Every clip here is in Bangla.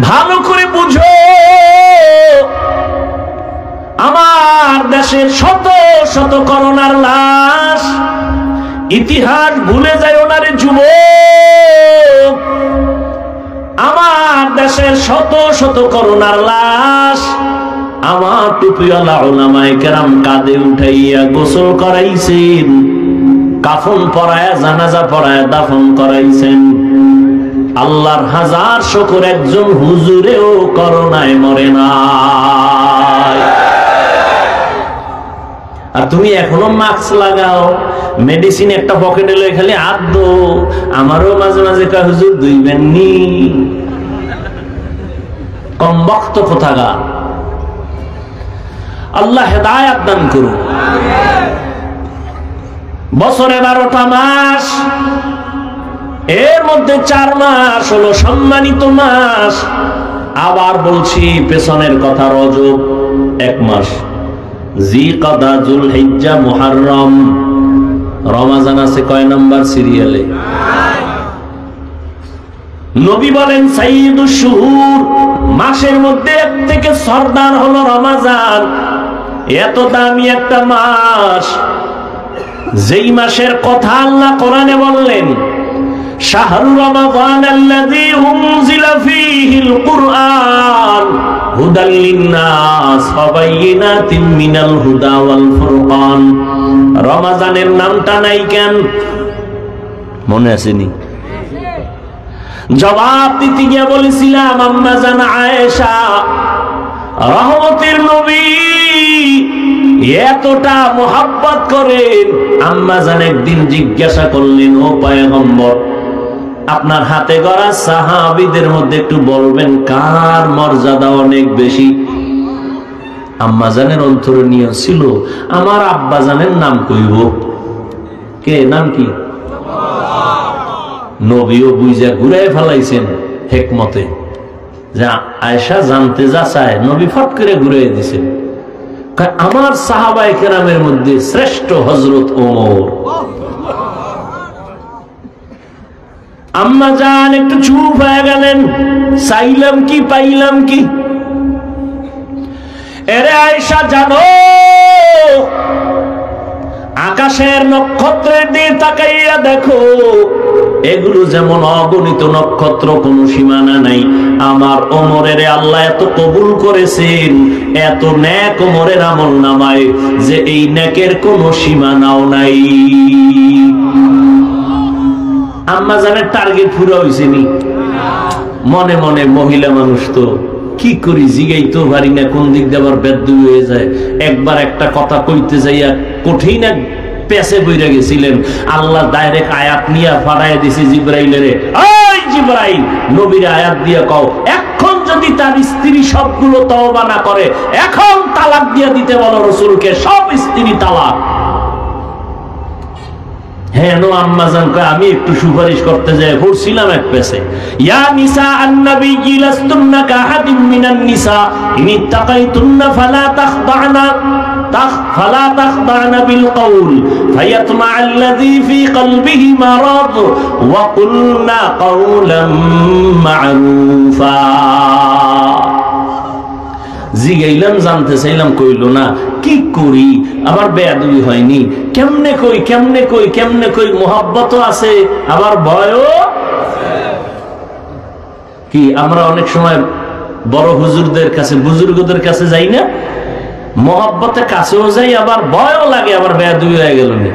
ভালো করে বুঝো, আমার দেশের শত শত করোনার লাশ, ইতিহাস ভুলে যায় ওনারে যুবক। আমার দেশের শত শত করোনার লাশ আমার টুপিওয়ালা উলামায়ে কেরাম কাঁধে উঠাইয়া গোসল করাইছেন, কাফন পরায়া জানাজা পরায়া দাফন করাইছেন। আল্লাহর হাজার শুকর একজন হুজুরেও করোনায় মরে নাই। আর তুমি এখনো মাস্ক লাগাও, মেডিসিন একটা পকেটে লয়ে খালি হাত দো। আমারও মাঝে মাঝে কয় হুজুর দুইবেন নি, কম বক্ত কোথাকার। আল্লাহ হেদায়েত দান করুন। বছরে 12টা মাস, এর মধ্যে 4 মাস হলো সম্মানিত মাস। আবার বলছি পেছনের কথা, রজব 1 মাস, জিলকাদা, যুলহিজ্জা, মুহররম, রমজান আছে কয় নাম্বার সিরিয়ালে? নবী বলেন সাইয়্যিদুশ শুহুর, মাসের মধ্যে এক থেকে সরদার হলো রমজান। এত দামি একটা মাস, যেই মাসের কথা আল্লাহ কোরআনে বললেন শাহরু রমাদান আল্লাযী উনজিলা ফীহিল কুরআন হুদাল লিন্নাস ওয়া বাইয়িনাতিন মিনাল হুদা ওয়াল ফুরকান। রমজানের নামটা নাই কেন? মনে আসেনি? জবাব দিতে গিয়ে বলেছিলাম আম্মা জান আয়েশা, রহমতের নবী এতটা মোহাব্বত করেন। আম্মা জান একদিন জিজ্ঞাসা করলেন, ও পয়গম্বর, আপনার হাতে গড়া সাহাবীদের মধ্যে একটু বলবেন কার মর্যাদা অনেক বেশি? আম্মা জানের অন্তরণীয় ছিল, আমার আব্বা জানের নাম কইব। কে নাম কি? নবীও বুঝা ঘুরাই ফেলাইছেন হিকমতে, যা আয়েশা জানতে যা চায় নবী ফট করে ঘুরাই দিছেন। আমার সাহাবায়ে কেরামের মধ্যে শ্রেষ্ঠ হযরত ওমর। আম্মা জান একটু চুপ হয়ে গেলেন, চাইলাম কি পাইলাম কি? এরে আয়েশা, জানো আকাশের নক্ষত্রের দিকে তাকাইয়া দেখো, এগুলো যেমন অগণিত নক্ষত্র, কোনো সীমানা নাই। আমার ওমরের আল্লাহ এত কবুল করেছেন, এত নেক ওমরের আমলনামায়, যে এই নেকের কোনো সীমানাও নাই। আম্মা জানের টার্গেট পুরো হয়েছে নি? মনে মনে মহিলা মানুষ তো কি করি জিগাইতে পারি না, কোন দিক দিয়ে আবার বেদ্য হয়ে যায়। একবার একটা কথা কইতে যাইয়া কঠিন এক পেছে বইরা গেছিলেন, আল্লাহ ডাইরেক্ট আয়াত নিয়ে ফাড়াইয়া দিছে জিবরাইলের, ওই জিবরাইল নবীর আয়াত দিয়ে কও, এখন যদি তার স্ত্রী সবগুলো তওবা না করে, এখন তালাক দিয়ে দিতে বলো রাসূলকে, সব স্ত্রী তালাক। হ্যাঁ নো আম্মা জান কয়, আমি একটু সুপারিশ করতে যাই পড়ছিলাম এক পেছে, ইয়া নিসা আন-নবী লাস্তুন্না কাহাদিম মিনান নিসা ইনিত্তাকাইতুন্না ফালা তাখদা'না বিল কওল ফায়াতমা আল্লাযী ফী কলবিহি মারাদ ওয়া কুলনা কওলাম মা'রুফা। জিগাইলাম, জানতে চাইলাম, কইল না। কি করি, আবার বেয়াদবি হয়নি? কেমনে কই কেমনে কই কেমনে কই, মোহাব্বত আছে আবার ভয়ও কি। আমরা অনেক সময় বড় হুজুরদের কাছে, বুজুর্গদের কাছে যাই না, মোহাব্বতে কাছেও যাই, আবার ভয়ও লাগে, আবার বেয়াদবি হয়ে গেল না।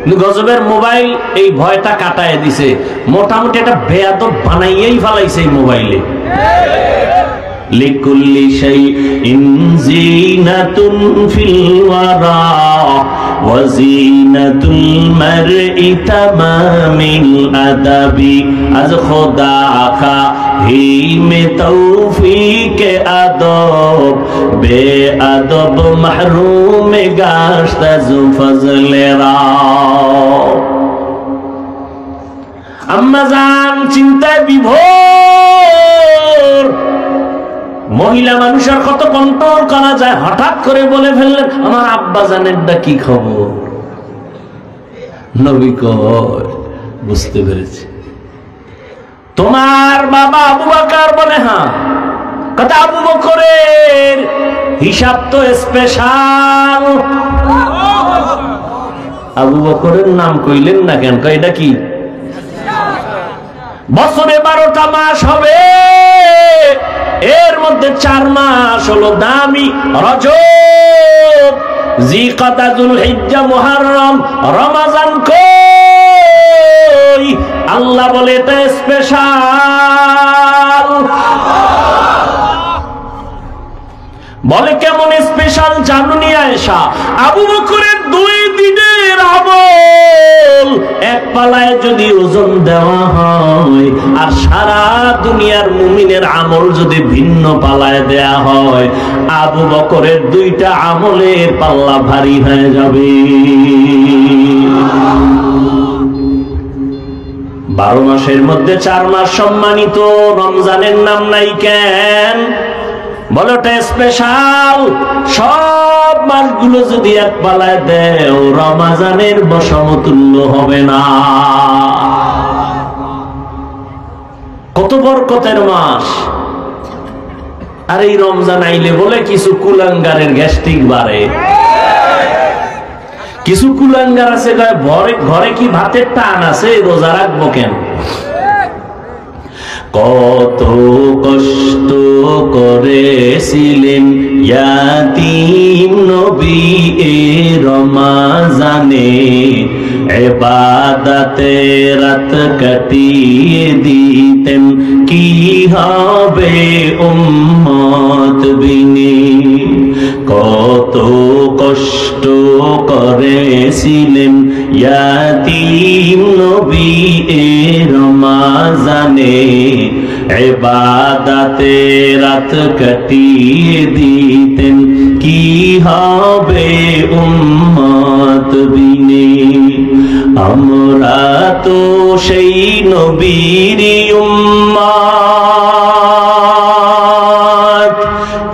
কিন্তু গজবের মোবাইল এই ভয়টা কাটায় দিছে, মোটামুটি একটা বেয়াদব বানাইয়েই ফেলাইছে এই মোবাইলে। লিকুল্লি শাইইন যিনাতুন ফিল ওয়ারা ওয়া যিনাতুল মারই তামামিল আদাবি আজ খোদা কা হি মে তৌফিক আদব বে আদব মাহরুম গাশত আজ ফজলে রা। আম্মা জান চিন্তায় বিভোর। মহিলা মানুষের কত কন্ট্রোল করা যায়, হঠাৎ করে বলে ফেললেন, আমার আব্বা জানেরটা কি খবর? নবী কয়, বুঝতে পেরেছি। তোমার বাবা আবু বকর? বলে হ্যাঁ। কথা আবু বকরের হিসাব তো স্পেশাল। আবু বকরের নাম কইলেন না কেন? এটা কি বছরে 12টা মাস হবে, এর মধ্যে 4 মাস হলো দামি, রজব, জিলকাদা, যুলহিজ্জা, মুহররম, রমজান কই? আল্লাহ বলে এটা স্পেশাল। বলে কেমন স্পেশাল জানুনি আয়েশা? আবু বকরের 2 দিনের আমল এক পালায় যদি ওজন দেওয়া হয়, আর সারা দুনিয়ার মুমিনের আমল যদি ভিন্ন পালায় দেয়া হয়, আবু বকরের 2টা আমলের পাল্লা ভারী হয়ে যাবে। 12 মাসের মধ্যে 4 মাস সম্মানিত, রমজানের নাম নাই কেন? বলো এটা স্পেশাল। সব মাসগুলো যদি এক পালায় দেও, রমজানের সমতুল্য হবে না। কত বরকতের মাস। আর এই রমজান আইলে বলে কিছু কুলাঙ্গারের গ্যাস্ট্রিক বাড়ে। কিছু কুলাঙ্গার আছে ঘরে কি ভাতের টান আছে, রোজা রাখবো কেন? কত কষ্ট করেছিলেন ইয়াতীম নবী এ রমজানে, ইবাদতে রাত কাটিয়ে দিতেন, কি হবে উম্মত বিনে। কত কষ্ট করেছিলেন ইয়াতীম নবী এ রমজানে, ইবাদতে রাত কাটিয়ে দিতেন, কি হবে উম্মত বিনে। আমরা তো সেই নবীর উম্মত,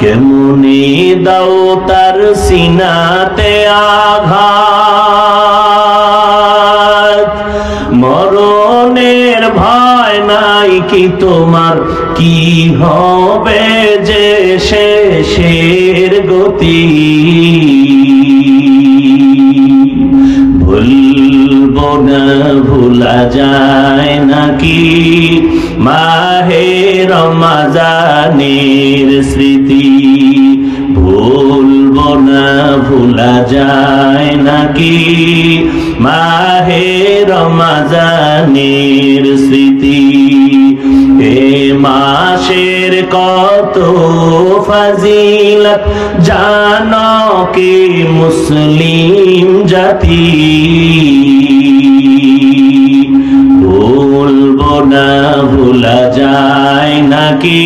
কেমনে দাও তার সিনাতে আঘাত। মরণের ভয় নাই কি তোমার, কি হবে যে শেষের গতি। ভুলবো না, ভুলা যায় নাকি মাহে রমজানের স্মৃতি। ভুলবো না, ভুলা যায় নাকি মাহে রমজানের স্মৃতি। এ মাসের কত ফজিলত জানো কি মুসলিম জাতি। ভুলবো না, ভুলা যায় নাকি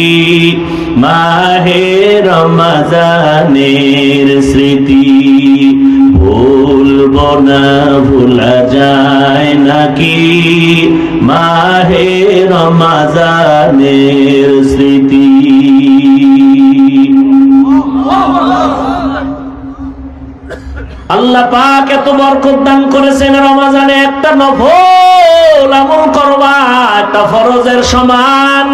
মাহে রমজানের স্মৃতি। ভুলবো না, ভুলা যায় নাকি মাহে রমজানের স্মৃতি। আল্লাহ পাক এত বরকত দান করেছেন, রমজানে একটা নফল আমল করবা, একটা ফরজের সমান।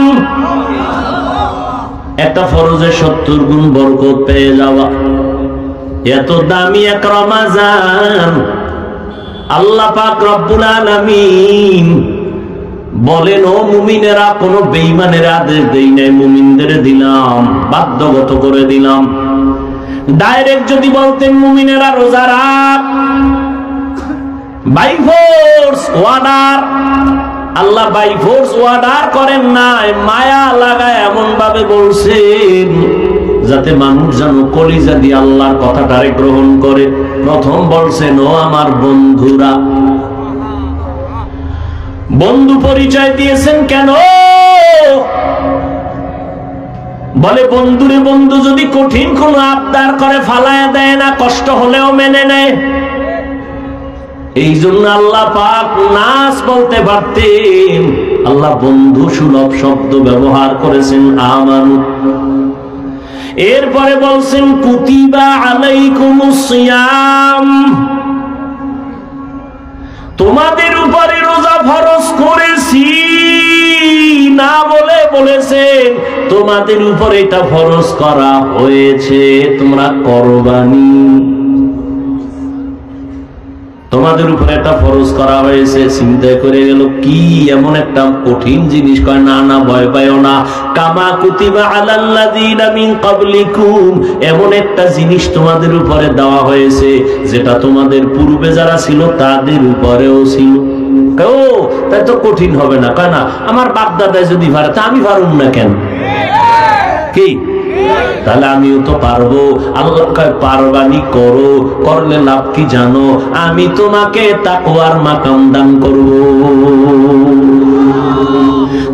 একটা ফরজে 70 গুণ বরকত পেয়ে যাওয়া। এত দামি এক রমজান আল্লাহ পাক রব্বুল আলামিন বলেন, ও মুমিনেরা, কোন বেঈমানের আদেশ দেই নাই, মুমিনদের দিলাম, বাধ্যগত করে দিলাম। ডাইরেক্ট যদি বলতেন মুমিনেরা রোজা রাখ, বাই ফোর্স অর্ডার, আল্লাহ বাই ফোর্স অর্ডার করেন নাই, মায়া লাগায় এমন ভাবে বলছেন যাতে মানুষ যেন কলিজা দিয়ে আল্লাহর কথাটারে গ্রহণ করে। প্রথম বলছেন, ও আমার বন্ধুরা। বন্ধু পরিচয় দিয়েছেন কেন? বলে বন্ধুরে বন্ধু যদি কঠিন কোন আবদার করে ফালায় দেয় না, কষ্ট হলেও মেনে নেয়। এই জন্য আল্লাহ পাক নাস বলতে পারতেন, আল্লাহ বন্ধু সুলভ শব্দ ব্যবহার করেছেন আমানু। এরপরে বলছেন কুতিবা আলাইকুমুস সিয়াম, তোমাদের উপরে রোজা ফরজ করেছি। না বলে বলেছেন তোমাদের উপর এটা ফরজ করা হয়েছে, তোমরা করবানি। তোমাদের উপরে একটা ফরজ করা হয়েছে। চিন্তা করে গেল কি এমন একটা কঠিন জিনিস, কয় না না ভয় পাইও না, কামা কুতিবা আলাল্লাযীনা মিন ক্বাবলিকুম, এমন একটা জিনিস তোমাদের উপরে দেওয়া হয়েছে যেটা তোমাদের পূর্বে যারা ছিল তাদের উপরেও ছিল। ও তাই তো কঠিন হবে না, কয় না আমার বাপ দাদাই যদি পারে তা আমি পারুম না কেন? কি তাহলে আমিও তো পারবো। আল্লাহ কয় পারবানি, করো, করলে লাভ কি জানো? আমি তোমাকে তাকওয়ার মাকাম দান করব।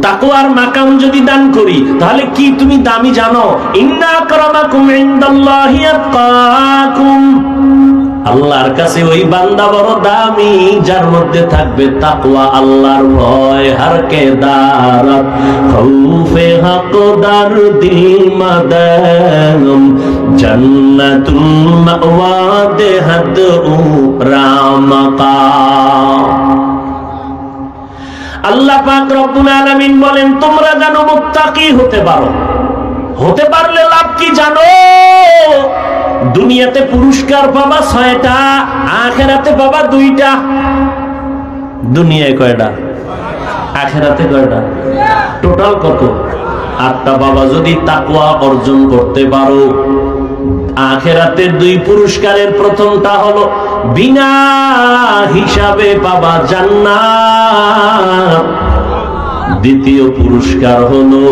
তাকওয়ার মাকাম যদি দান করি তাহলে কি তুমি দামি জানো? ইন্না আকরামাকুম ইনদাল্লাহি আতকাকুম, আল্লাহর কাছে ওই বান্দা বড় দামি যার মধ্যে থাকবে তাকওয়া, আল্লাহর ভয়। হারকে দারাত খৌফে হক দার দিল মাদাম, জান্নাতুল মাওয়া দেহাত রামাকা। আল্লাহ পাক রব্বুল আলামিন বলেন তোমরা জানো মুত্তাকি হতে পারো, হতে পারলে লাভ কি জানো? দুনিয়াতে পুরস্কার পাবা 6টা, আখিরাতে পাবা 2টা। দুনিয়ায় কয়টা, আখিরাতে কয়টা? টোটাল কত? 8টা পাবা যদি তাকওয়া অর্জন করতে পারো। আখিরাতে 2 পুরস্কারের প্রথমটা হলো বিনা হিসাবে পাবা জান্নাত, দ্বিতীয় পুরস্কার হলো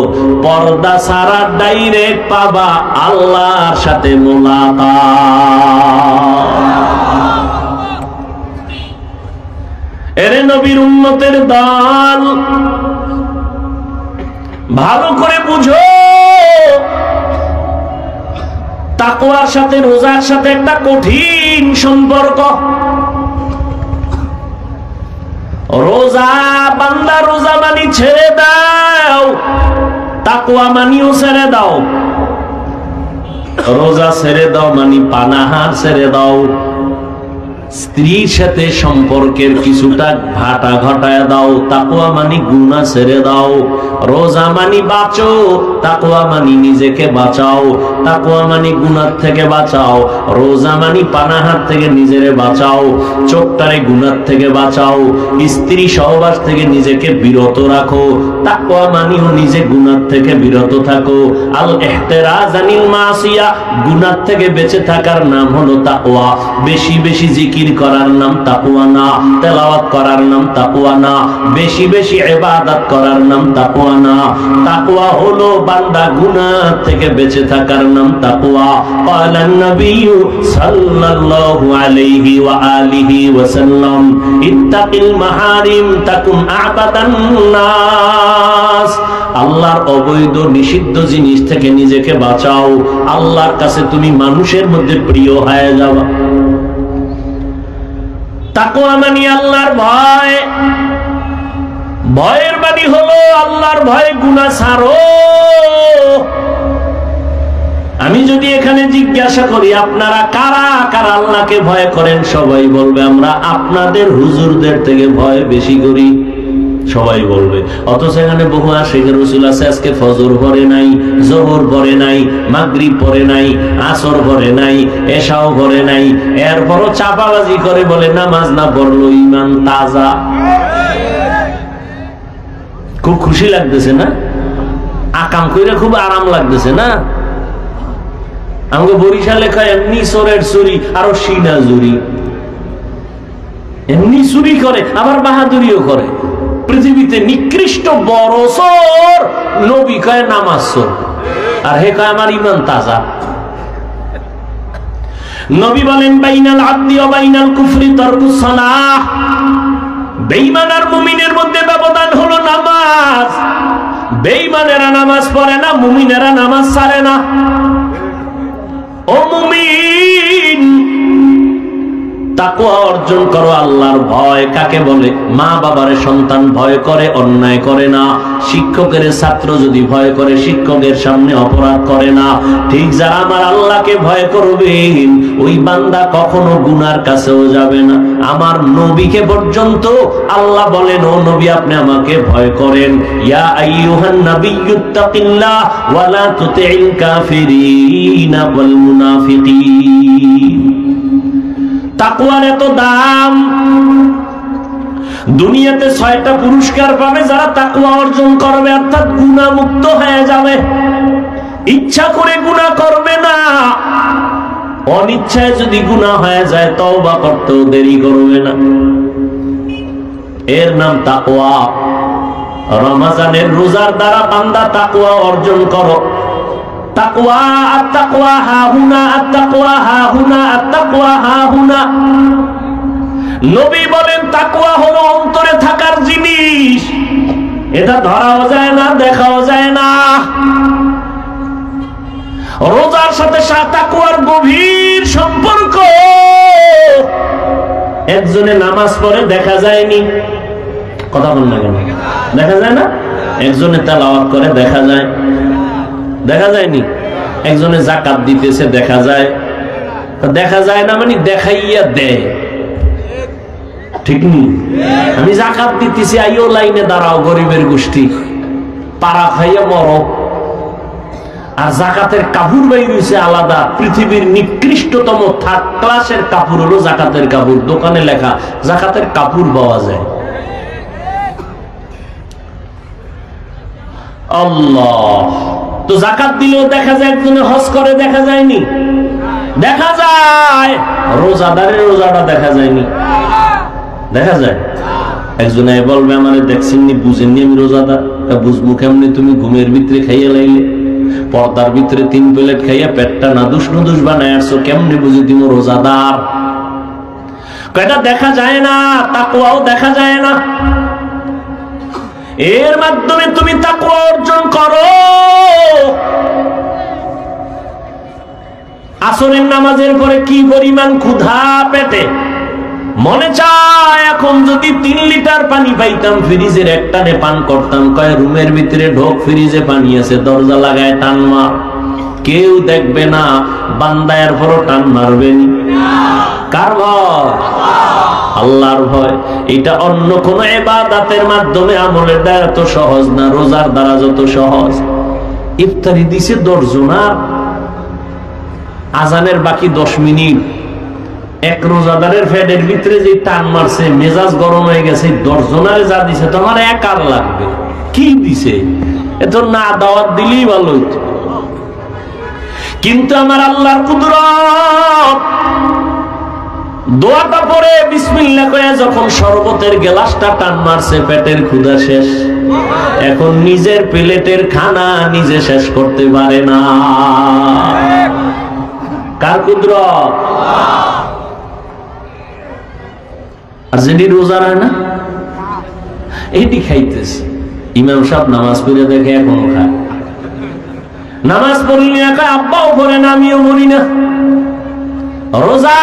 পর্দা ছাড়া ডাইরেক্ট পাবা আল্লাহর সাথে মুলাকাত। এরে নবীর উম্মতের দল, ভালো করে বুঝো, তাকওয়ার সাথে রোজার সাথে একটা কঠিন সম্পর্ক। রোজা বান্দা রোজা মানি ছেড়ে দাও, তাকওয়া মানিও ছেড়ে দাও। রোজা ছেড়ে দাও মানি পানাহার ছেড়ে দাও, স্ত্রীর সাথে সম্পর্কের কিছুটা ভাটা ঘটায় দাও, তাকওয়া মানি গুনাহ ছেড়ে দাও। রোজা মানি বাঁচো, তাকওয়া মানি নিজেকে বাঁচাও, তাকওয়া মানি গুনাহ থেকে বাঁচাও। রোজা মানি পানাহার থেকে নিজেরে বাঁচাও, চোখটারে গুনাহ থেকে বাঁচাও, স্ত্রী সহবাস থেকে নিজেকে বিরত রাখো। তাকওয়া মানিও নিজে গুনাহ থেকে বিরত থাকো। আল ইহতিরাজ আনিল মাসিয়া, গুনাহ থেকে বেঁচে থাকার নাম হলো তাকওয়া। বেশি বেশি জিকির করার নাম তাকওয়া না, তেলাওয়াত করার নাম তাকওয়া না, বেশি বেশি ইবাদত করার নাম তাকওয়া না। তাকওয়া হলো বান্দা গুনাহ থেকে বেঁচে থাকার নাম তাকওয়া। ক্বালান নবিয়্যু সাল্লাল্লাহু আলাইহি ওয়া আলিহি ওয়াসাল্লাম, ইত্তাকিল মাহারিম তাকুন আবাদান নাস। আল্লাহর অবৈধ নিষিদ্ধ জিনিস থেকে নিজেকে বাঁচাও, আল্লাহর কাছে তুমি মানুষের মধ্যে প্রিয় হয়ে যাবে। তাকওয়া মানে আল্লাহর ভয়। ভয়ের মানে হলো আল্লাহর ভয়, গুনাহ ছাড়ো। আমি যদি এখানে জিজ্ঞাসা করি আপনারা কারা কারা আল্লাহকে ভয় করেন, সবাই বলবে আমরা আপনাদের হুজুরদের থেকে ভয় বেশি করি, সবাই বলবে। অথচ এখানে বহু আশিক রাসূল আছে আজকে ফজর পড়ে নাই, যোহর পড়ে নাই, মাগরিব পড়ে নাই, আসর পড়ে নাই, এশাও পড়ে নাই, এরপরও চাপাবাজি করে বলে নামাজ না পড়লো ঈমান তাজা। খুব খুশি লাগতেছে না? আকাম কইরা খুব আরাম লাগতেছে না? আমাকে বরিশালে কয় এমনি চোরের চুরি আরো সিনা জুরি, এমনি চুরি করে আবার বাহাদুরিও করে। পৃথিবীতে নিকৃষ্ট বড় চোর নবী কয় নামাজ চোর, আর হে কয় আমার ঈমান তাজা। নবী বলেন বাইনাল আবদি ওয়া বাইনাল কুফরি তারকুস সালাহ, বেঈমান আর মুমিনের মধ্যে ব্যবধান হলো নামাজ। বেঈমানেরা নামাজ পড়ে না, মুমিনেরা নামাজ ছাড়ে না। ও মুমিন, তাকওয়া অর্জন করো। আল্লাহর ভয় কাকে বলে? মা বাবারে সন্তান ভয় করে, অন্যায় করে না। শিক্ষকের ছাত্র যদি ভয় করে, শিক্ষকের সামনে অপরাধ করে না। ঠিক যারা আমার আল্লাহকে ভয় করবেন, ওই বান্দা কখনো গুনার কাছেও যাবে না। আমার নবীকে পর্যন্ত আল্লাহ বলেন, ও নবী আপনি আমাকে ভয় করেন। ইয়া আইয়ুহান নাবিয়্যুত্তাকিল্লাহ ওয়া লা তুতি'ল কাফিরিনা ওয়াল মুনাফিকিন। তাকওয়ার এত দাম। দুনিয়াতে 6টা পুরস্কার পাবে যারা তাকওয়া অর্জন করবে, অর্থাৎ গুনাহ মুক্ত হয়ে যাবে। ইচ্ছা করে গুনাহ করবে না, অনিচ্ছায় যদি গুনাহ হয়ে যায় তওবা করতেও দেরি করবে না। এর নাম তাকওয়া। রমজানের রোজার দ্বারা বান্দা তাকওয়া অর্জন করো। তাকওয়া, আত-তাকওয়া হাহুনা, আত-তাকওয়া হাহুনা, আত-তাকওয়া হাহুনা। নবী বলেন তাকওয়া হলো অন্তরে থাকার জিনিস, এটা ধরাও যায় না, দেখাও যায় না। রোজার সাথে তাকওয়ার গভীর সম্পর্ক। একজনে নামাজ পড়ে দেখা যায়নি, কথা বল না কেন? দেখা যায় না। একজনে তেলাওয়াত করে দেখা যায়, দেখা যায়নি। একজনে যাকাত দিতেছে দেখা যায়, দেখা যায় না মানে দেখাইয়া দেয়, ঠিক নি? আমি যাকাত দিতেছি, আইও লাইনে দাঁড়াও, গরিবের গোষ্ঠী, পাড়া খাইয়া মরো। আর যাকাতের কাপড় বাইর হইছে আলাদা, পৃথিবীর নিকৃষ্টতম 3rd ক্লাসের কাপড় হলো যাকাতের কাপড়। দোকানে লেখা যাকাতের কাপড় পাওয়া যায়। আল্লাহ, তো যাকাত দিলেও দেখা যায়, একজনে হজ করে দেখা যায়নি, দেখা যায়। রোজাদারের রোজাটা দেখা যায়নি, দেখা যায়। একজনে বলবে আমারে দেখছেননি, বুঝেননি আমি রোজাদার। বুঝবো কেমনি? তুমি ঘুমের ভিতরে খাইয়া লাইলে, পর্দার ভিতরে 3 প্লেট খাইয়া পেটটা নাদুস নুদুস বানায় আসছো, কেমনি বুঝি তুমি রোজাদার? এটা দেখা যায় না। তাকওয়াও দেখা যায় না। এর মাধ্যমে তুমি তাকওয়া অর্জন করো। আসরের নামাজের পরে কি পরিমাণ ক্ষুধা পেটে, মনে চায় এখন যদি 3 লিটার পানি পাইতাম, ফ্রিজের একটানে পান করতাম। কয় রুমের ভিতরে ঢোক, ফ্রিজে পানি আছে, দরজা লাগায় টান মার, কেউ দেখবে না। বান্দায়ের পরও টান মারবেন। কার ভয়? আল্লাহর ভয়। এটা অন্য কোন ইবাদতের মাধ্যমে আমলের দ্বারা এত সহজ না, রোজার দ্বারা যত সহজ। ইফতারি দিছে 10 জনার, আজানের বাকি 10 মিনিট। এক রোজাদারের ফেডের ভিতরে যে টান মারছে, মেজাজ গরম হয়ে গেছে। 10 জনারে যা দিছে তোমার একার লাগবে। কি দিছে? এত না দাওয়াত দিলেই ভালো হইতো। কিন্তু আমার আল্লাহর কুদরত, দোয়াটা পড়ে বিসমিল্লাহ কয়ে যখন শরবতের গ্লাসটা টান মারছে, পেটের ক্ষুধা শেষ। এখন নিজের প্লেটের খানা নিজে শেষ করতে পারে না। কার কুদরত? আর যেটি রোজা হয় না, এটি খাইতেছে। ইমাম সাহেব নামাজ পড়ে দেখে এখনো খায়। নামাজ পড়লি না, আব্বাও পড়ে না, আমিও পড়ি না। রোজা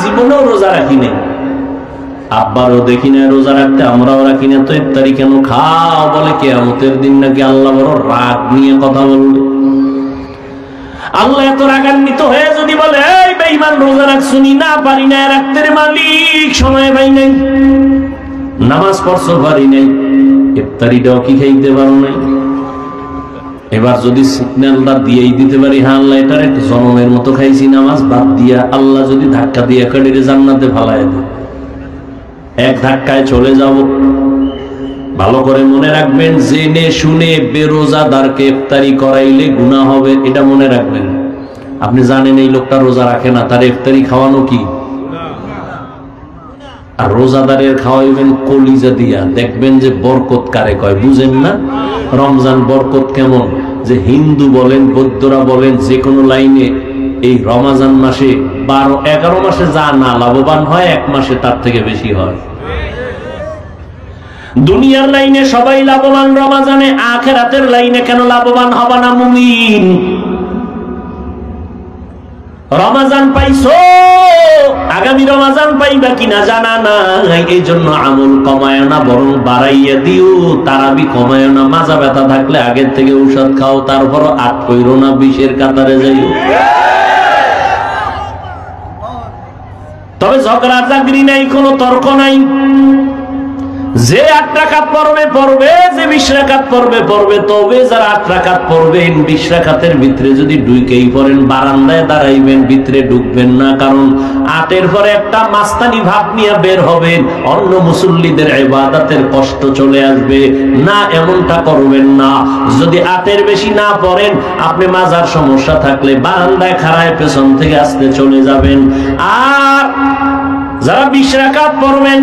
জীবনেও রোজা রাখি নাই, আব্বারও দেখি না রোজা রাখতে, আমরাও রাখি না। তো ইফতারি কেন খাও? বলে কিয়ামতের দিন নাকি আল্লাহ বড় রাগ নিয়ে কথা বলবে। আল্লাহ এত রাগান্বিত হয়ে যদি বলে, এই বেঈমান রোজা রাখছুনি, না পারি না রাখতে রে মালিক, সময় পাই নাই, নামাজ পড়ছো পারি নাই, ইফতারিটাও কি খাইতে পারো নাই। এবার যদি সিগন্যালটা দিয়েই দিতে পারি, হ্যাঁ আল্লাহ এটার একটা জনমের মতো খাইছি নামাজ বাদ দিয়া, আল্লাহ যদি ধাক্কা দিয়ে কাটিয়ে জান্নাতে ফালায় দেয়, এক ধাক্কায় চলে যাব। ভালো করে মনে রাখবেন, জেনে শুনে বেরোজাদারকে ইফতারি করাইলে গুনাহ হবে, এটা মনে রাখবেন। আপনি জানেন এই লোকটা রোজা রাখে না, তার ইফতারি খাওয়ানো কি? আর রোজাদারের খাওয়াইবেন কলিজা দিয়া, দেখবেন যে বরকত কারে কয়, বুঝেন না? রমজান বরকত কেমন, যে হিন্দু বলেন, বৌদ্ধরা বলেন, যে কোনো লাইনে এই রমজান মাসে 12-11 মাসে যা না লাভবান হয়, 1 মাসে তার থেকে বেশি হয়। দুনিয়ার লাইনে সবাই লাভবান রমজানে, আখিরাতের লাইনে কেন লাভবান হবে না মুমিন? রমাজান পাইছো, আগামী রমাজান পাইবা কিনা জানা নাই, এই জন্য আমল কমায় না বরং বাড়াইয়া দিও। তারাবি কমায় না, মাজা ব্যথা থাকলে আগের থেকে ঔষধ খাও, তারপর 8 কইরো না, 20-এর কাতারে যাইও। তবে ঝগড়া চাকরি নাই, কোনো তর্ক নাই। যে 8 রাকাত পড়বে পড়বে, যে 20 রাকাত পড়বে পড়বে। তবে যারা 8 রাকাত পড়বেন 20 রাকাতের ভিতরে যদি ঢুকেই পড়েন, বারান্দায় দাঁড়াইবেন, ভিতরে ঢুকবেন না। কারণ 8-এর পরে একটা মাস্তানি ভাব নিয়ে বের হবেন, অন্য মুসল্লিদের ইবাদতের কষ্ট চলে আসবে না, এমনটা করবেন না। যদি 8-এর বেশি না পড়েন, আপনি মাজার সমস্যা থাকলে বারান্দায় খাড়ায় পেছন থেকে আসতে চলে যাবেন। আর যারা 20 রাকাত পড়বেন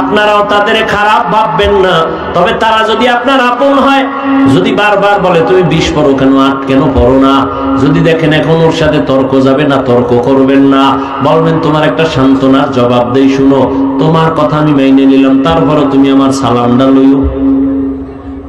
আপনারাও তাদের খারাপ ভাববেন না। তবে তারা যদি আপনার আপন হয়, যদি বারবার বলে তুমি 20 পড়ো কেন, 8 কেন পড়ো না, যদি দেখেন এখন ওর সাথে তর্ক যাবে না, তর্ক করবেন না। বলবেন তোমার একটা সান্ত্বনার জবাব দেই, শুনো, তোমার কথা আমি মেনে নিলাম, তারপরও তুমি আমার সালামটা লইও।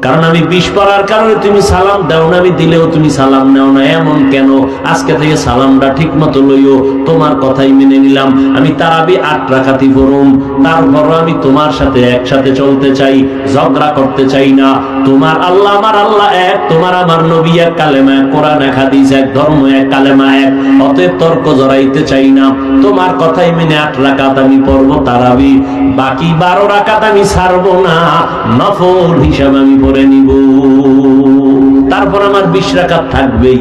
কারণ আমি 20 পড়ার কারণে তুমি সালাম দাও না, আমি দিলেও তুমি সালাম নাও না, এমন কেন? আজকে থেকে সালামটা ঠিক মতো লইও, তোমার কথাই মেনে নিলাম। আমি তারাবি 8 রাকাতই পড়ুম, তারপরও আমি তোমার সাথে একসাথে চলতে চাই, ঝগড়া করতে চাই না। তোমার আল্লাহ আমার আল্লাহ এক, তোমার আমার নবী এক, কালেমা এক, কোরআন এক, হাদিস এক, ধর্ম এক, কালেমা এক। অতএব তর্ক জড়াইতে চাই না, তোমার কথাই মেনে 8 রাকাত আমি পড়বো তারাবি, বাকি 12 রাকাত আমি ছাড়বো না, নফল হিসাবে আমি পড়ে নিব। তারপর আমার 20 রাকাত থাকবেই,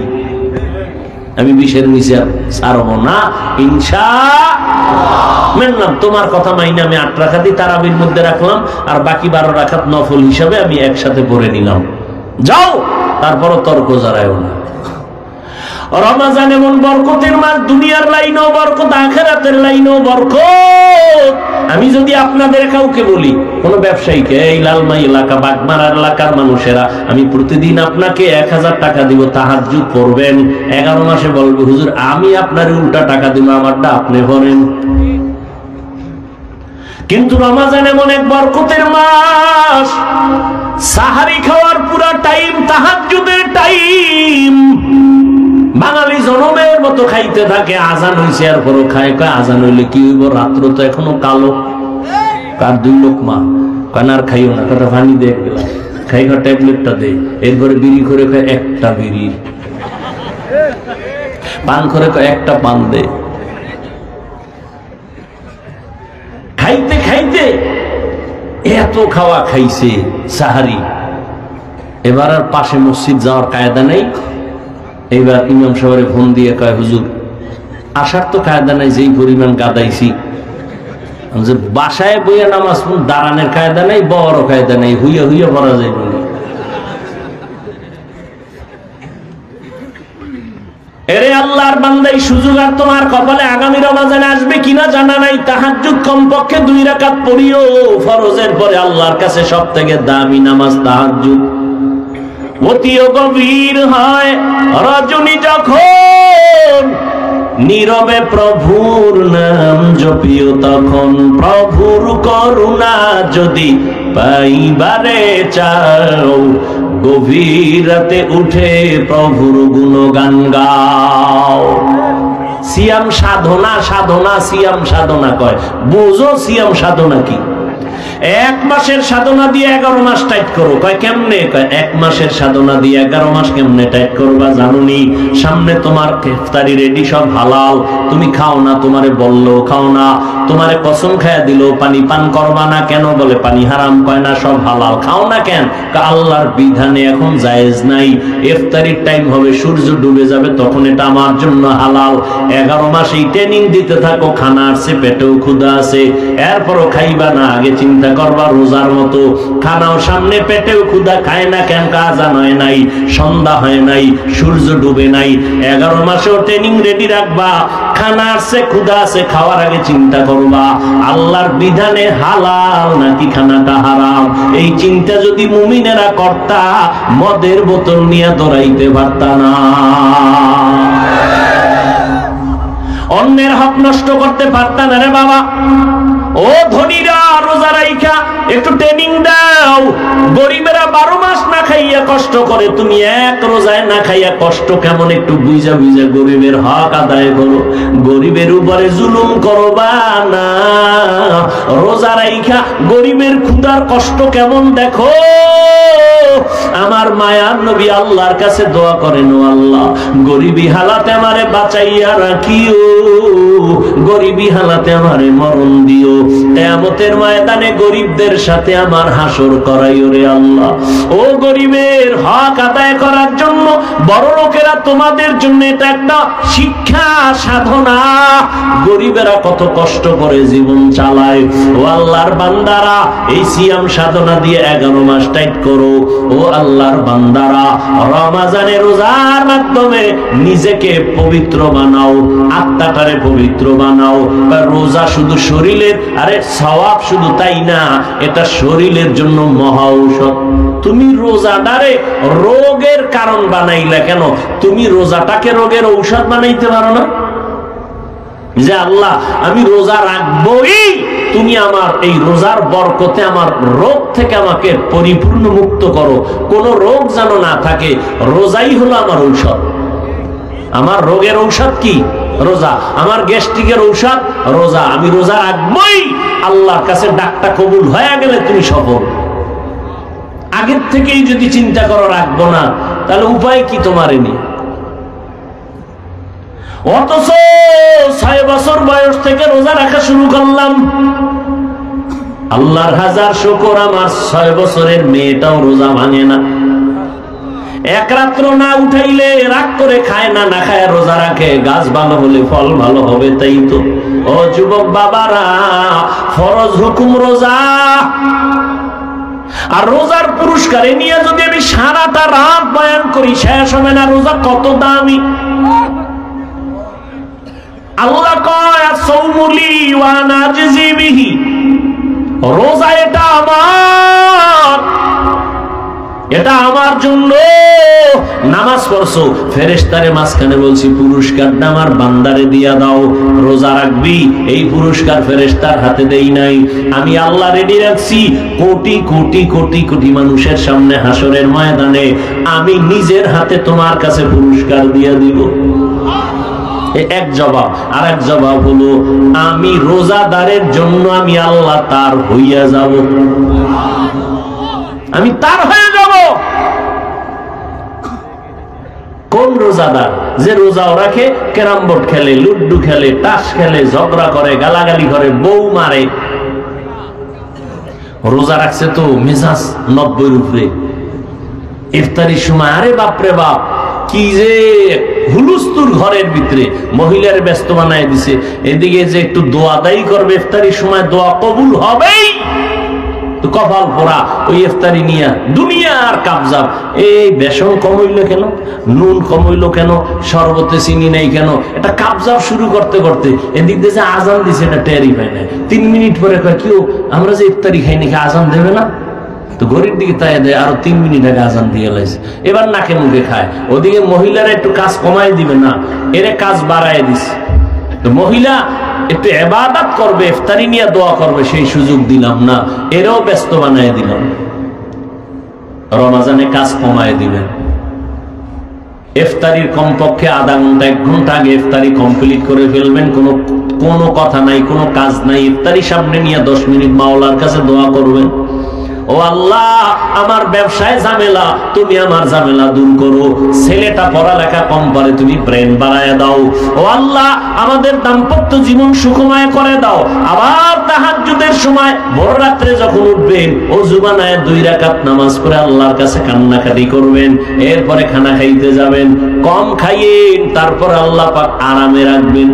আমি 20-এর নিচে ছাড়বো না ইনশাআল্লাহ। তোমার কথা মাইনে আমি 8 রাকাতই তারাবির মধ্যে রাখলাম, আর বাকি 12 রাকাত নফল হিসাবে আমি একসাথে পড়ে নিলাম। যাও, তারপরও তর্ক জড়ায়ও না। রমজান এমন বরকতের মাস, দুনিয়ার লাইনেও বরকত, আখিরাতের লাইনেও বরকত। আমি যদি আপনাদের কাউকে বলি, কোন ব্যবসায়ীকে, এই লালমাই এলাকা, বাগমারা এলাকার মানুষেরা, আমি প্রতিদিন আপনাকে 1000 টাকা দিব, তাহাজ্জুদ পড়বেন, 11 মাসে বলবে হুজুর আমি আপনার উল্টা টাকা দিব, আমারটা আপনি পড়েন। কিন্তু রমজান এমন এক বরকতের মাস, সাহারি খাওয়ার পুরা টাইম তাহাজ্জুদের টাইম। বাঙালি জনমের মতো খাইতে থাকে, আজান হইছে আর পরও খায়। কয় আজান হইলে কি হইব, রাত্র তো এখনো কালো। কার 2 লোকমা, কানার খাইও না, কাটা পানি দিয়ে গেলাম, খাই খা ট্যাবলেটটা দে, এরপরে বিড়ি করে খায় একটা বিড়ি, পান করে কয় একটা পান দে। খাইতে খাইতে এত খাওয়া খাইছে সাহারি। এবার আর পাশে মসজিদ যাওয়ার কায়দা নেই। এইবার ইমাম সাহেবের ফোন দিয়ে কয় হুজুর আসার তো কায়দা নাই, যেই পরিমাণ গাদাইছি, বাসায় বইয়া নামাজ দাঁড়ানোর কায়দা নেই, বড় কায়দা নেই, হুইয়া হুইয়া পড়া যায় বলে। এরে আল্লাহর বান্দা, এই সুযোগ আর তোমার কপালে আগামী রমজানে আসবে কিনা জানা নাই। তাহাজ্জুদ কমপক্ষে 2 রাকাত পড়িও, ফরজের পরে আল্লাহর কাছে সবথেকে দামি নামাজ তাহাজ্জুদ। অতিও গভীর হয় রজনী যখন, নীরবে প্রভুর নাম জপিও তখন। প্রভুর করুণা যদি পাইবারে চাও, গভীর রাতে উঠে প্রভুর গুণগান গাও। সিয়াম সাধনা, সাধনা সিয়াম সাধনা কয়, বুঝো সিয়াম সাধনা কি? 1 মাসের সাধনা দিয়ে 11 মাস টাইট করো। কয় কেমনে? কয় 1 মাসের সাধনা দিয়ে 11 মাস কেমনে টাইট করবা জানুনি? সামনে তোমার ইফতারি রেডি, সব হালাল, তুমি খাও না, তোমারে বললো খাও না, তোমারে কসম খায়া দিল পানি পান করবা না, কেন? বলে পানি হারাম। কয় না, সব হালাল, খাও না কেন? আল্লাহর বিধানে এখন জায়েজ নাই, ইফতারির টাইম হবে, সূর্য ডুবে যাবে, তখন এটা আমার জন্য হালাল। 11 মাস এই ট্রেনিং দিতে থাকো, খানা আসছে, পেটেও ক্ষুধা আছে, এরপরও খাইবা না, আগে চিন্তা করবা। রোজার মতো খানাও সামনে, পেটেও ক্ষুধা, খায় না কেন? আজান হয় নাই, সন্ধ্যা হয় নাই, সূর্য ডুবে নাই। 11 মাসেও ট্রেনিং রেডি রাখবা, খানা আসছে, ক্ষুধা আছে, খাওয়ার আগে চিন্তা করবা আল্লাহর বিধানে হালাল নাকি খানাটা হারাম। এই চিন্তা যদি মুমিনেরা করতা, মদের বোতল নিয়ে দৌড়াইতে পারতা না, অন্যের হক নষ্ট করতে পারতা না রে বাবা। ও ধনীরা, রোজা রাইখা একটু ট্রেনিং দাও। গরিবেরা 12 মাস না খাইয়া কষ্ট করে, তুমি এক রোজায় না খাইয়া কষ্ট কেমন একটু বুঝা বুঝা গরিবের হক আদায় করো। গরিবের উপরে জুলুম করবা না। রোজা রাইখা গরিবের ক্ষুধার কষ্ট কেমন দেখো। আমার মায়ার নবী আল্লাহর কাছে দোয়া করেন, ও আল্লাহ গরিবী হালাতে আমারে বাঁচাইয়া রাখিও, গরিবী হালাতে আমারে মরণ দিও, কিয়ামতের ময়দানে গরিবদের সাথে আমার হাসর করাইও রে আল্লাহ। ও গরিবের হক আদায় করার জন্য বড় লোকেরা তোমাদের জন্য এটা একটা শিক্ষা সাধনা। গরিবেরা কত কষ্ট করে জীবন চালায়। ও আল্লাহর বান্দারা এই সিয়াম সাধনা দিয়ে 11 মাস টাইট করো। ও আল্লাহর বান্দারা রমজানের রোজার মাধ্যমে নিজেকে পবিত্র বানাও, আত্মাটারে পবিত্র বানাও। রোজা শুধু শরীরের, আরে সওয়াব শুধু তাই না, এটা শরীরের জন্য মহা ঔষধ। তুমি রোজাটারে রোগের কারণ বানাইলা কেন? তুমি রোজাটাকে রোগের ঔষধ বানাইতে পারো না? যে আল্লাহ আমি রোজা রাখবই, তুমি আমার এই রোজার বরকতে আমার রোগ থেকে আমাকে পরিপূর্ণ মুক্ত করো, কোন রোগ যেন না থাকে। রোজাই হলো আমার ঔষধ। আমার রোগের ঔষধ কি? রোজা। আমার গ্যাস্ট্রিকের ঔষধ রোজা। আমি রোজা রাখবই। আল্লাহর কাছে ডাকটা কবুল হয়ে গেলে তুমি সফল। আগের থেকেই যদি চিন্তা করো রাখবো না, তাহলে উপায় কি তোমার এনে? অথচ 6 বছর বয়স থেকে রোজা রাখা শুরু করলাম। আল্লাহর হাজার শুকর, আমার 6 বছরের মেয়েটাও রোজা ভাঙে না। এক রাত্র না উঠাইলে রাগ করে খায় না, না খায় রোজা রাখে। গাছ ভালো হলে ফল ভালো হবে, তাই তো। ও যুবক বাবারা, ফরজ হুকুম রোজা। আর রোজার পুরস্কারে নিয়ে যদি আমি সারাটা রাত বয়ান করি, শেষ হবে না। রোজা কত দামি। আল্লাহ কয় আস-সাওমুলি ওয়া আনা আজজি বিহি, রোজা এটা আমার, এটা আমার জন্য। নামাজ পড়ছো, ফেরেশতারে মাঝখানে বলছি পুরস্কারটা আমার বান্দারে দিয়া দাও। রোজা রাখবি, এই পুরস্কার ফেরেশতার হাতে দেই নাই, আমি আল্লাহ রেডি রাখছি। কোটি কোটি কোটি কোটি মানুষের সামনে হাসরের ময়দানে আমি নিজের হাতে তোমার কাছে পুরস্কার দিয়া দিব। এক জবাব। আর এক জবাব হলো আমি রোজাদারের জন্য আমি আল্লাহ তার হইয়া যাব, আমি তার হয়ে যাব। কোন রোজাদার? যে রোজাও রাখে, ক্যারাম বোর্ড খেলে, লুড্ডু খেলে, তাস খেলে, ঝগড়া করে, গালাগালি করে, বউ মারে। রোজা রাখছে তো মেজাজ 90 উপরে। ইফতারির সময় আরে বাপরে বাপ, কি যে হুলুস্তুর ঘরের ভিতরে, মহিলার ব্যস্ত বানায় দিছে। এদিকে যে একটু দোয়া দায়ী করবে ইফতারির সময়, দোয়া কবুল হবেই তো কপাল পোড়া। ওই ইফতারি নিয়া দুনিয়ার কাবজাব। এই বেসন কমইলো কেন, নুন কমইলো কেন, শরবতে চিনি নেই কেন, এটা কাবজাব শুরু করতে করতে এদিক দিয়ে যে আজান দিছে এটা টেরই পায় না। 3 মিনিট পরে কয় কেউ আমরা যে ইফতারি খাই নাকি আজান দেবে না? তো ঘড়ির দিকে তাই দেয়, আরো 3 মিনিট আগে আজান দিয়ে লাইছে, এবার নাকে মুখে খায়। ওদিকে মহিলারা একটু কাজ কমাই দিবে না, এর কাজ বাড়ায় দিছে। তো মহিলা একটু ইবাদত করবে, ইফতারি নিয়ে দোয়া করবে, সেই সুযোগ দিলাম না, এরও ব্যস্ত বানায় দিলাম। রমজানে কাজ কমায় দিবেন। ইফতারির কমপক্ষে আধা ঘন্টা 1 ঘন্টা আগে ইফতারি কমপ্লিট করে ফেলবেন। কোনো কথা নাই, কোনো কাজ নাই। ইফতারি সামনে নিয়ে 10 মিনিট মাওলার কাছে দোয়া করবেন। ও আল্লাহ, আমার ব্যবসায় ঝামেলা, তুমি আমার ঝামেলা দূর করো। ছেলেটা পড়ালেখা কম পারে, তুমি ব্রেন বাড়ায় দাও। ও আল্লাহ, আমাদের দাম্পত্য জীবন সুখময় করে দাও। আবার তাহাজ্জুদের সময় ভোর রাত্রে যখন উঠবেন, ওযু বানায় 2 রাকাত নামাজ পড়ে আল্লাহর কাছে কান্নাকাটি করবেন। এরপরে খানা খাইতে যাবেন, কম খাইয়েন, তারপর আল্লাহ পাক আরামে রাখবেন।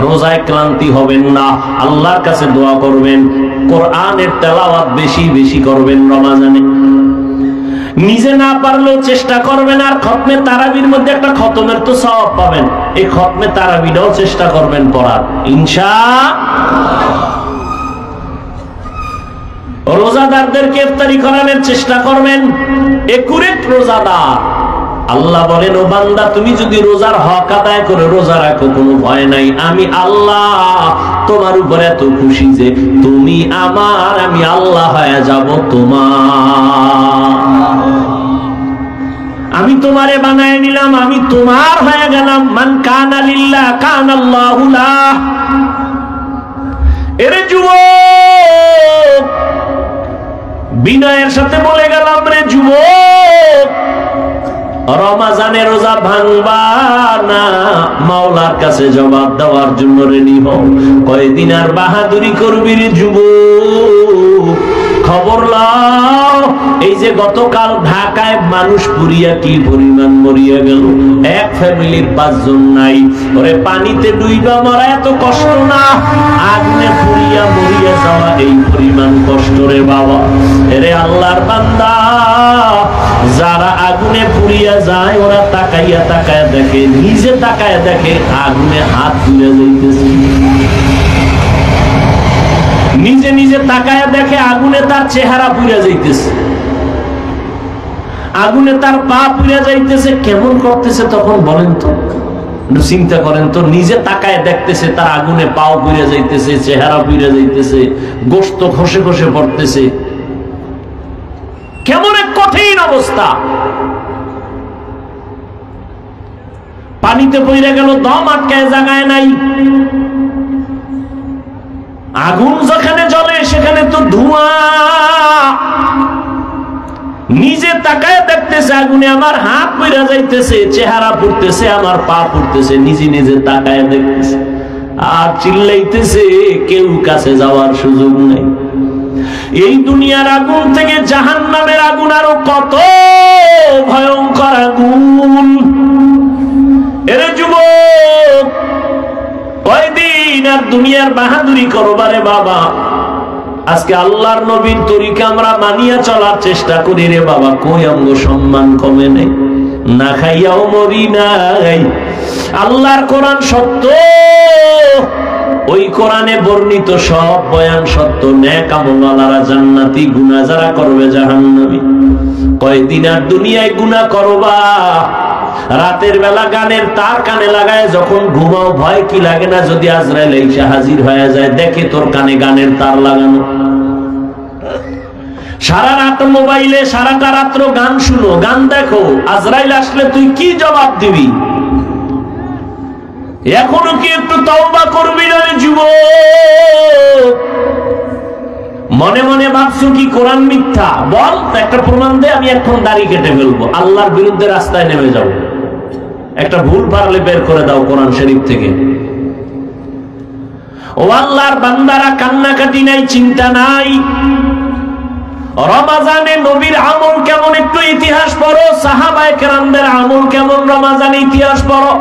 রোজায় ক্লান্তি হবেন না, আল্লাহর কাছে দোয়া করবেন। কোরআনের তেলাওয়াত বেশি বেশি করবেন রমজানে। নিজে না পারলেও চেষ্টা করবেন। আর খতমে তারাবির মধ্যে একটা খতমের তো সওয়াব পাবেন, এই খতমে তারাবিটাও চেষ্টা করবেন পড়ার, ইনশাআল্লাহ। রোজাদারদেরকে ইফতারি করানোর চেষ্টা করবেন। একুরেট রোজাদার আল্লাহ বলেন, ও বান্দা তুমি যদি রোজার হক আদায় করে রোজা রাখো, কোনো ভয় নাই, আমি আল্লাহ তোমার উপর এত খুশি যে তুমি আমার, আমি আল্লাহ হয়ে যাব তোমার। আমি তোমারে বানায় নিলাম, আমি তোমার হয়ে গেলাম। মান কানা লিল্লাহ কানাল্লাহু লাহ। এরে যুবক, বিনয়ের সাথে বলে গেলাম, রে যুবক, রমাজানে রোজা ভাঙবা না, মাওলার কাছে জবাব দেওয়ার জন্য রেডি হও। কয়দিন আর বাহাদুরি করবি রে যুবক? খবর লাও, এই যে গতকাল ঢাকায় মানুষ পুরিয়া কি পরিমাণ মরিয়া গেল, এক ফ্যামিলির 5 জন নাই। ওরে পানিতে ডুইবা মরা এত কষ্ট না, আগুনে পুরিয়া মরিয়া যাওয়া এই পরিমাণ কষ্ট রে বাবা। এরে আল্লাহর বান্দা, যারা আগুনে পুরিয়া যায় ওরা তাকাইয়া তাকায় দেখে, নিজে তাকায় দেখে আগুনে হাত পুড়ে যাইতেছে। নিজে নিজে তাকায় দেখে আগুনে তার চেহারা পুড়ে যাইতেছে, আগুনে তার পা পুড়ে যাইতেছে। কেমন করতেছে তখন বলেন তো, চিন্তা করেন তো। নিজে তাকায় দেখতেছে তার আগুনে পাও পুড়ে যাইতেছে, চেহারা পুড়ে যাইতেছে, গোশত খসে খসে পড়তেছে। কেমন এক কঠিন অবস্থা। পানিতে পড়ে গেল, দম আটকায় জায়গায় নাই। আগুন যেখানে জ্বলে সেখানে তো ধোঁয়া। নিজে তাকায় দেখতেছে আগুনে আমার হাত পুড়ে যাইতেছে, চেহারা পুড়তেছে, আমার পা পুড়তেছে। নিজে নিজে তাকায় দেখতেছে আর চিল্লাইতেছে, কেউ কাছে যাওয়ার সুযোগ নেই। এই দুনিয়ার আগুন থেকে জাহান্নামের আগুন আরো কত ভয়ঙ্কর আগুন। এরে যুবক, কয়দিন আর দুনিয়ার বাহাদুরি করবারে বাবা। আজকে আল্লাহর নবীর তরিকা আমরা মানিয়া চলার চেষ্টা করি রে বাবা, কই অঙ্গ সম্মান কমে নেই, না খাইয়াও মরি নাই। আল্লাহর কোরআন সত্য, ওই কোরআনে বর্ণিত সব বয়ান সত্য। নেক আমলওয়ালারা জান্নাতি, গুনাহ যারা করবে জাহান্নামী। কয়দিন আর দুনিয়ায় গুনাহ করবা? রাতের বেলা গানের তার কানে লাগায় যখন ঘুমাও, ভয় কি লাগে না যদি আজরাইল এসে হাজির হয়ে যায়, দেখে তোর কানে গানের তার লাগানো। সারা রাত মোবাইলে সারাটা রাত্র গান শুনো, গান দেখো, আজরাইল আসলে তুই কি জবাব দিবি? এখনো কি একটু তওবা করবি না যুবক? মনে মনে ভাবছো কি কোরআন মিথ্যা? বল একটা প্রমাণ দে, আমি এখন দাড়ি কেটে ফেলবো, আল্লাহর বিরুদ্ধে রাস্তায় নেমে যাবো। একটা ভুল পারলে বের করে দাও কোরআন শরীফ থেকে। ও আল্লাহর বান্দারা, কান্নাকাটি নাই, চিন্তা নাই। রমাজানে নবীর আমল কেমন একটু ইতিহাস পড়ো, সাহাবায়ে কেরামদের আমল কেমন রমাজানে ইতিহাস পড়ো।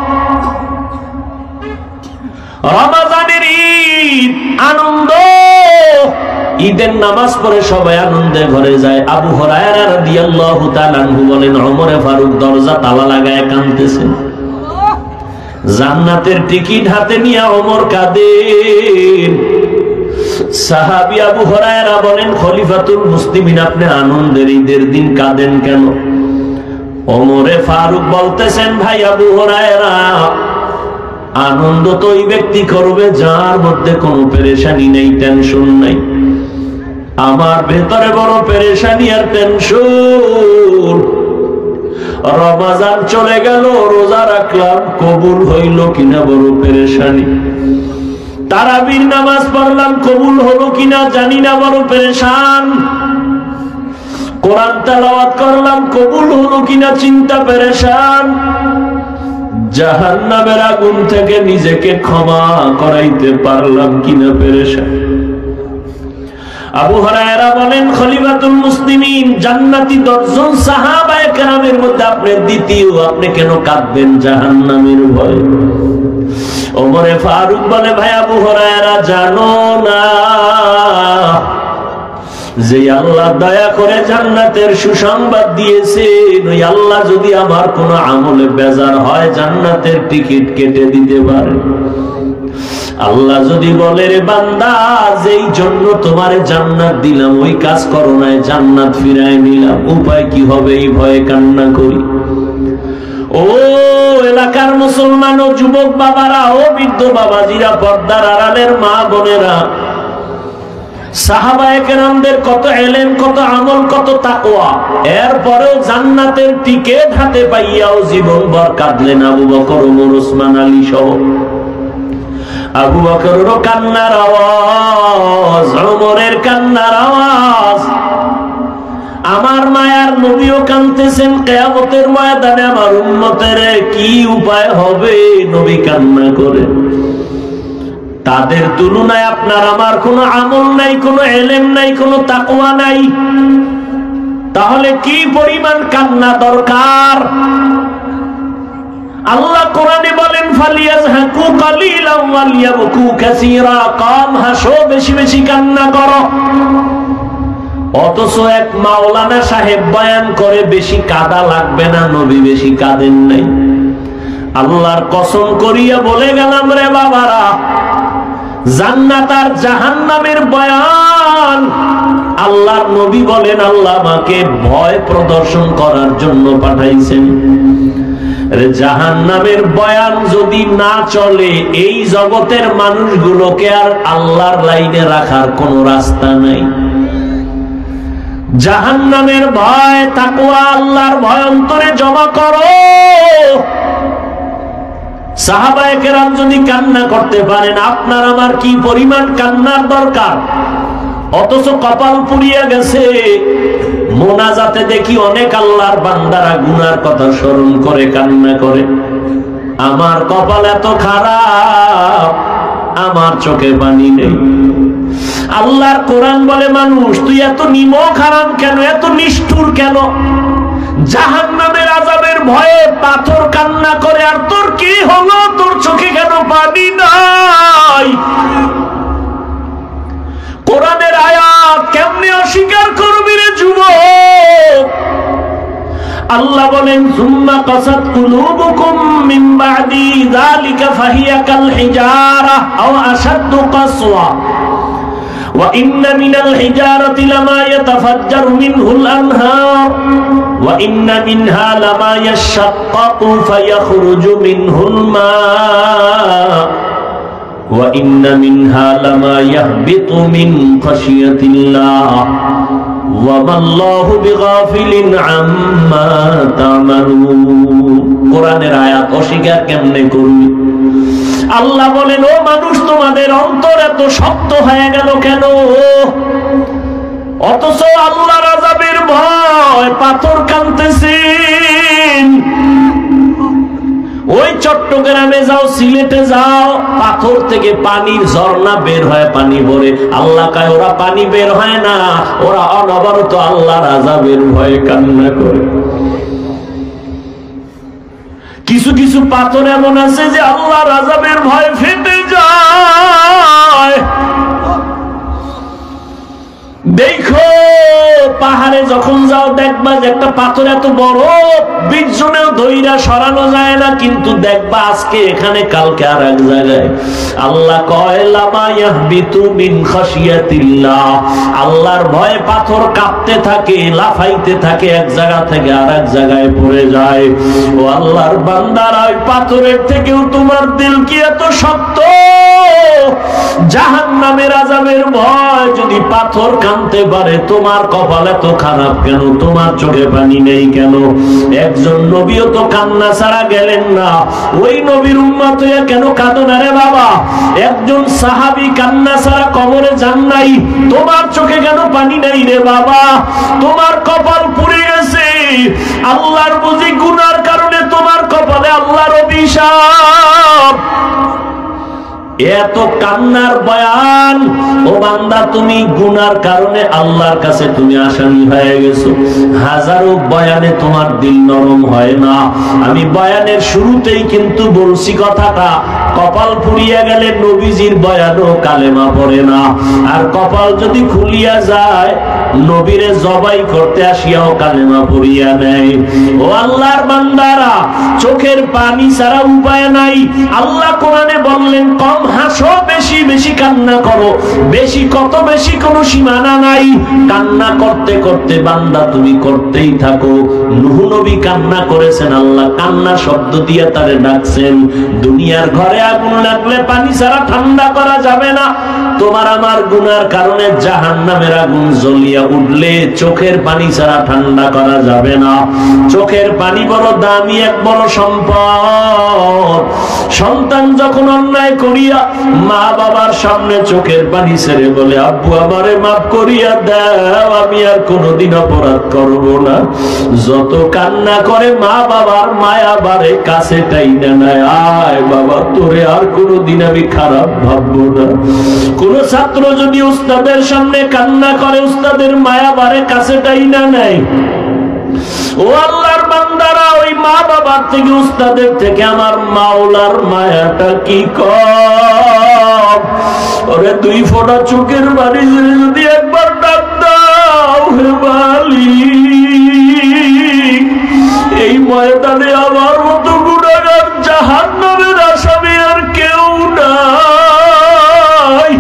রমাজানের ঈদ আনন্দ, ঈদের নামাজ পড়ে সবাই আনন্দে ঘরে যায়। আবু হুরায়রা রাদিয়াল্লাহু তাআলা আনহু বলেন, ওমরে ফারুক দরজা তালা লাগায় কাঁদতেছেন। জান্নাতের টিকিট হাতে নিয়ে ওমর কাঁদেন। সাহাবী আবু হুরায়রা বলেন, খলিফাতুল মুসলিমিন, আপনি আনন্দের ঈদের দিন কাঁদেন কেন? ওমরে ফারুক বলতেছেন, ভাই আবু হুরায়রা, আনন্দ তো ওই ব্যক্তি করবে যার মধ্যে কোনো পেরেশানি নেই, টেনশন নাই। আমার ভেতরে বড় পেরেশানি আর টেনশন। রমাজান চলে গেল, রোজা রাখলাম, কবুল হইল কিনা বড় পেরেশানি। তারাবির নামাজ পড়লাম, কবুল হলো কিনা জানি না, বড় পেরেশান। কোরআন তেলাওয়াত করলাম, কবুল হলো কিনা চিন্তা, পেরেশান। জাহান্নামের আগুন থেকে নিজেকে ক্ষমা করাইতে পারলাম কিনা, পেরেশান। আবু হুরায়রা বলেন, খলিফাতুল মুসলিমিন, জান্নাতি 10 জন সাহাবায়ে কেরামের মধ্যে আপনি দ্বিতীয়, আপনি কেন কাঁদবেন জাহান্নামের ভয়? ওমরে ফারুক বলে, ভাই আবু হুরায়রা, জানো না যে আল্লাহ দয়া করে জান্নাতের সুসংবাদ দিয়েছেন, ওই আল্লাহ যদি আমার কোন আমলে বেজার হয় জান্নাতের টিকিট কেটে দিতে পারে। আল্লাহ যদি বলে, রে বান্দা, যেই জন্য তোমারে জান্নাত দিলাম ওই কাজ করো নাই, জান্নাত ফিরায় নিলাম, উপায় কি হবে? এই ভয়ে কান্না করি। ও এলাকার মুসলমান ও যুবক বাবারা, ও বৃদ্ধ বাবাজিরা, পর্দার আড়ালের মা বোনেরা, সাহাবায়ে কেরামদের কত ইলম, কত আমল, কত তাকওয়া, এরপরেও জান্নাতের টিকেট হাতে পাইয়াও জীবনভর কাঁদলেন আবু বকর, ওমর, ওসমান, আলী সহ। আবু বকরেরও কান্নার আওয়াজ, ওমরের কান্নার আওয়াজ। আমার মায়ার নবীও কাঁদতেছেন কিয়ামতের ময়দানে, আমার উম্মতের কি উপায় হবে? নবী কান্না করে। তাদের তুলনায় আপনার আমার কোনো আমল নাই, কোনো ইলম নাই, কোনো তাকওয়া নাই, তাহলে কি পরিমাণ কান্না দরকার? আল্লাহ কোরআনে বলেন ফালিয়াজহাকু কালিলান ওয়ালিয়াবকু কাসীরা, কম হাসো, বেশি বেশি কান্না করো। অথচ এক মাওলানা সাহেব বয়ান করে বেশি কাঁদা লাগবে না, নবী বেশি কাঁদেন নাই। আল্লাহর কসম করিয়া বলে গেলাম রে বাবারা, জান্নাত আর জাহান্নামের বয়ান আল্লাহর নবী বলেন আল্লাহ আমাকে ভয় প্রদর্শন করার জন্য পাঠাইছেন। জাহান্নামের বয়ান যদি না চলে, এই জগতের মানুষগুলোকে আর আল্লাহর লাইনে রাখার কোনো রাস্তা নাই। জাহান্নামের ভয়, তাকওয়া, আল্লাহর ভয় অন্তরে জমা করো। সাহাবায়ে কেরাম যদি কান্না করতে পারেন, আপনার আমার কি পরিমাণ কান্নার দরকার? অথচ কপাল পুড়িয়া গেছে। মোনাজাতে দেখি অনেক আল্লাহর বান্দারা গুনার কথা স্মরণ করে কান্না করে। আমার কপাল এত খারাপ, আমার চোখে পানি নেই। আল্লাহর কোরআন বলে মানুষ তুই এত নিমক হারাম কেন, এত নিষ্ঠুর কেন? জাহান্নামের আযাবের ভয়ে পাথর কান্না করে, আর তোর কি হলো? তোর চোখে কেন পানি নাই? কোরআনের আয়াত কেমনে অস্বীকার করবি রে যুবক? আল্লাহ বলেন সুম্মা কাসাত কুলুবুকুম মিন বাদি যালিকা ফাহিয়া কাল হিজারা আও আশাদ্দু কাসওয়া ওয়া ইন্না মিনাল হিজারাতি লামা ইয়াতাফাজ্জারু মিনহুল আনহার ওয়া ইন্না মিনহা লামা ইয়াশাক্কাকু ফায়াখরুজু মিনহুল মা ওয়া ইন্না মিনহা লামা ইয়াহবিতু মিন খাশিয়াতিল্লাহ ওয়া মাল্লাহু বিগাফিলিন আম্মা তা'মালুন। কোরআনের আয়াত অস্বীকার কেমনে করবি? আল্লাহ বলেন ও মানুষ, তোমাদের অন্তর এত শক্ত হয়ে গেল কেন? অথচ আল্লাহর আযাবের ভয় পাথর কাঁদতেছেন। ওই চট্টগ্রামে যাও, সিলেটে যাও, পাথর থেকে পানির ঝর্ণা বের হয়, পানি ভরে। আল্লাহ কয় ওরা পানি বের হয় না, ওরা অনবরত আল্লাহর আযাবের ভয়ে কান্না করে। কিছু কিছু পাথর এমন আছে যে আল্লাহর আযাবের ভয় ফেটে যায়। দেখো পাহাড়ে যখন যাও দেখবা যে একটা পাথর এত বড়, 20 জনেও ধইরা সরানো যায় না, কিন্তু দেখবা আজকে এখানে, কালকে আর এক জায়গায়। আল্লাহ কয় লামা ইয়াহবিতু মিন খাশিয়াতিল্লাহ, আল্লাহর ভয়ে পাথর কাঁপতে থাকে, লাফাইতে থাকে, এক জায়গা থেকে আর এক জায়গায় পড়ে যায়। ও আল্লাহর বান্দারা, ওই পাথরের থেকেও তোমার দিল কি এত শক্ত? জাহান্নামের আযাবের ভয় যদি পাথর কাঁদতে পারে, তোমার কপাল এত খারাপ কেন? তোমার চোখে পানি নেই কেন? একজন নবীও তো কান্না ছাড়া গেলেন না, ওই নবীর উম্মত হইয়া কেন কাঁদো না রে বাবা? একজন সাহাবী কান্না ছাড়া কবরে যান নাই, তোমার চোখে কেন পানি নেই রে বাবা? তোমার কপাল পুড়ে গেছে। আল্লাহর বুঝি গুনার কারণে তোমার কপালে আল্লাহর অভিশাপ। এত কান্নার বয়ান, ও বান্দা তুমি গুনার কারণে আল্লাহর কাছে তুমি আসামি হয়ে গেছো। হাজারো বয়ানে তোমার দিল নরম হয় না। আমি বয়ানের শুরুতেই কিন্তু বলছি কথাটা, কপাল পুড়িয়া গেলে নবীজির বয়ানও কালেমা পড়ে না। আর কপাল যদি খুলিয়া যায়, নবীরে জবাই করতে আসিয়াও কালেমা পড়িয়া নেয়। ও আল্লাহর বান্দারা, চোখের পানি ছাড়া উপায় নাই। আল্লাহ কোরআনে বললেন কম হাসো, বেশি বেশি কান্না করো। বেশি কত বেশি কোনো সীমানা নাই। কান্না করতে করতে বান্দা তুমি করতেই থাকো। নূহ নবী কান্না করেছেন, আল্লাহ কান্না শব্দ দিয়ে তারে ডাকছেন। দুনিয়ার ঘরে আগুন লাগলে পানি ছাড়া ঠান্ডা করা যাবে না। তোমার আমার গুনার কারণে জাহান্নামের আগুন জ্বলিয়া উঠলে চোখের পানি ছাড়া ঠান্ডা করা যাবে না। চোখের পানি বড় দামি এক বড় সম্পদ। সন্তান যখন অন্যায় করিয়া মা বাবার সামনে চোখের পানি ছেড়ে বলে, আব্বু আমারে মাফ করিয়া দাও, আমি আর কোনোদিন অপরাধ করব না, যত কান্না করে মা বাবার মায়া বারে কাছে টাইনা নেয়, আয় বাবা তোরে আর কোনোদিন আমি খারাপ ভাববো না। কোন ছাত্র যদি উস্তাদের সামনে কান্না করে, উস্তাদের মায়া বারে কাছে টাইনা নেয়। ও আল্লাহর বান্দারা, ওই মা বাবার থেকে উস্তাদের থেকে আমার মাওলার মায়াটা কি কম। ওরে দুই ফোঁটা চোখের বাড়ি যদি একবার ডাক দাও, হে মালিক, এই ময়দানে আমার মতো গুনাহগার জাহান্নামের আসামি আর কেউ নাই।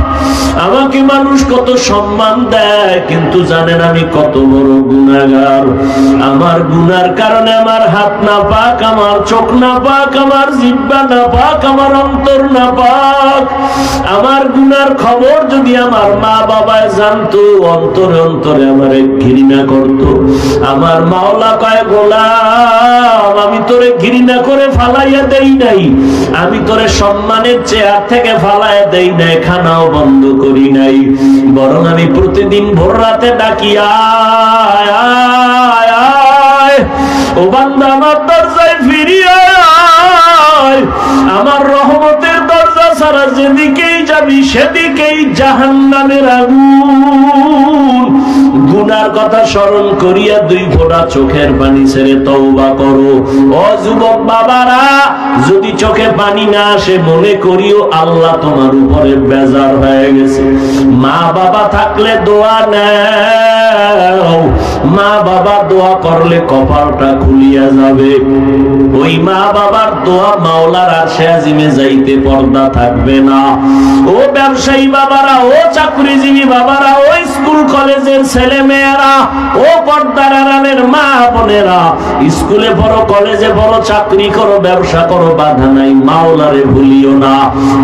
আমাকে মানুষ কত সম্মান দেয়, কিন্তু জানেন আমি কত বড় গুনাহগার। আমার গুনার কারণে আমার হাত না পাক, আমার চোখ না পাক, আমার জিহ্বা না পাক, আমার অন্তর না পাক। আমার গুনার খবর যদি আমার মা বাবায় জানতো, অন্তরে অন্তরে আমারে ঘৃণা করতো। আমার মাওলা কয়, গোলাম আমি তোরে ঘৃণা করে ফালাইয়া দেই নাই, আমি তোরে সম্মানের চেয়ার থেকে ফালাইয়া দেই নাই, খানাও বন্ধ করি নাই, বরং আমি প্রতিদিন ভোর রাতে ডাকি, আয় আয় আয়, ও বান্দা আমার দরজায় ফিরিয়ে আয়। আমার রহমতের দরজা ছাড়া যেদিকেই যাবি সেদিকেই জাহান্নামের আগুন। গুনার কথা স্মরণ করিয়া দুই ফোঁটা চোখের পানি ছেড়ে তওবা করো। ও যুবক বাবারা, যদি চোখে পানি না আসে মনে করিও আল্লাহ তোমার উপরে বেজার হয়ে গেছে। মা বাবা থাকলে দোয়া নাও, মা বাবা দোয়া করলে কপালটা খুলিয়া যাবে। ওই মা বাবার দোয়া মাওলার আরশে আজিমে যাইতে পর্দা থাকবে না। ও ব্যবসায়ী বাবারা, ও চাকরিজীবী বাবারা, ও স্কুল কলেজের ছেলে মেয়েরা, ও পর্দার আড়ালের মা বোনেরা, স্কুলে পড়ো, কলেজে পড়ো, চাকরি করো, ব্যবসা করো, বাধা নাই, মাওলারে ভুলিও না।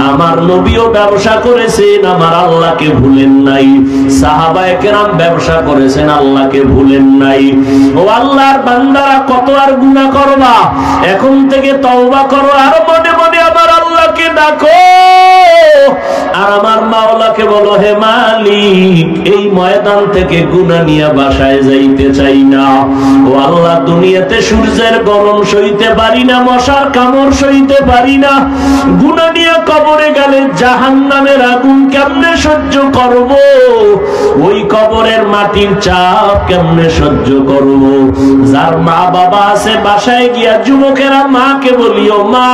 আমার নবীও ব্যবসা করেছেন, আমার আল্লাহকে ভুলেন নাই। সাহাবায়ে কেরাম ব্যবসা করেছেন, আল্লাহকে ভুলেন নাই। ও আল্লাহর বান্দারা, কত আর গুনাহ করবা? এখন থেকে তওবা করো, আর মনে মনে আমার আল্লাহকে ডাকো, আর আমার মাওলাকে বলো, হে মালিক, এই ময়দান থেকে গুনাহ নিয়ে বাসায় যাইতে চাই না। ও আল্লাহ, দুনিয়াতে সূর্যের গরম সইতে পারি না, মশার কামড় সইতে পারি না, গুনাহ নিয়ে কবরে গেলে জাহান্নামের আগুন কেমনে সহ্য করব? ওই কবরের মাটির চাপ কেমনে সহ্য করব? যার মা বাবা আছে বাসায় গিয়া যুবকেরা মাকে বলিও, মা